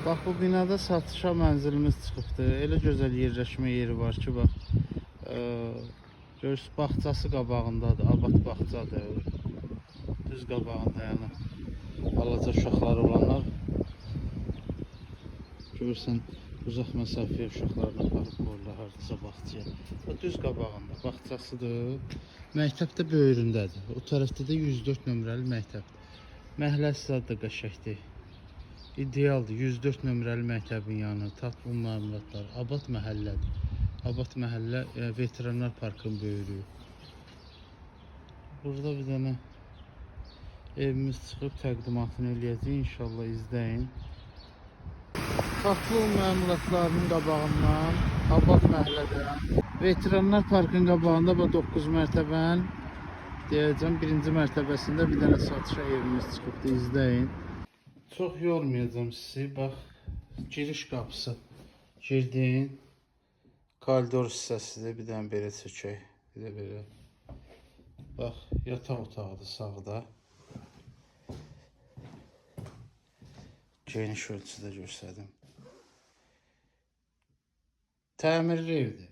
Bax bu binada satışa mənzilimiz çıxıbdı. Elə gözəl yerləşmə yeri var ki, bax. Görürsünüz, bağçası qabağındadır, abad bağçadır. Düz qabağında yəni. Balaca uşaqları olanlar. Görürsən, uzaq məsafəyə uşaqlarını aparıb qoyurlar hardasa bağçaya. Düz qabağında bağçasıdır. Məktəb də böyründədir. O tərəfdə də 104 nömrəli məktəbdir. Məhəlləsi də qəşəngdir. İdealdır. 104 nömrəli məktəbin yanı, tatlı məmulatlar, Abad məhəllədir. Abad məhəllə veteranlar parkın böyrüyü. Burada bir dənə evimiz çıxıb təqdimatını eləyəcək. İnşallah izləyin. Tatlı məmulatlarının qabağından, Abad məhəllədən, veteranlar parkın qabağında 9 mərtəbən deyəcəm, birinci mərtəbəsində bir dənə satışa evimiz çıxıbdı. İzləyin. Çox yormayacağım sizi. Bax, giriş qapısı. Girdin. Koridor hissəsidir. Bir dənə belə çəkək. Bir də belə. Bax, yataq otağıdır sağda. Geniş ölçüdə göstərdim. Təmirli evdir.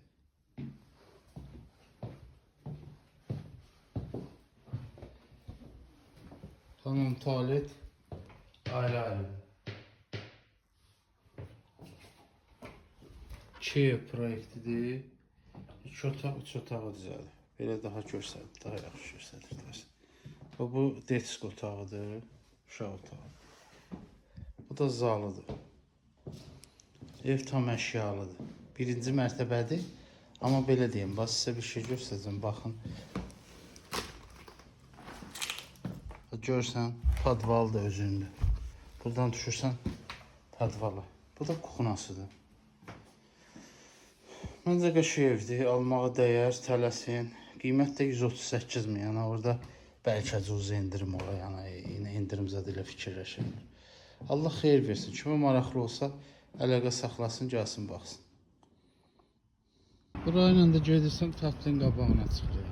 Tamam, tualet ayrı-ayrı. 2 proyektidir. 2 otaq, 3 otağı düzəldir. Belə daha göstərdir, daha yaxşı göstərir. Bu desk otağıdır, uşaq otağı. Bu da zalıdır. Ev tam əşyalıdır. Birinci mərtəbədir. Amma belə deyim, bax sizə bir şey göstərəcəm, baxın. Görürsən, padval da özündür. Buradan düşürsən padvala. Bu da kuxunasıdır. Məncə qəşəng evdir, almağa dəyər, tələsin. Qiymət də 138 min, yəni orada bəlkə cüzi indirim olar, yəni indirim zədə ilə fikirləşirlər. Allah xeyir versin, kimə maraqlı olsa əlaqə saxlasın, gəlsin, baxsın. Burayla da gedirsən, tatlının qabağına çıxır.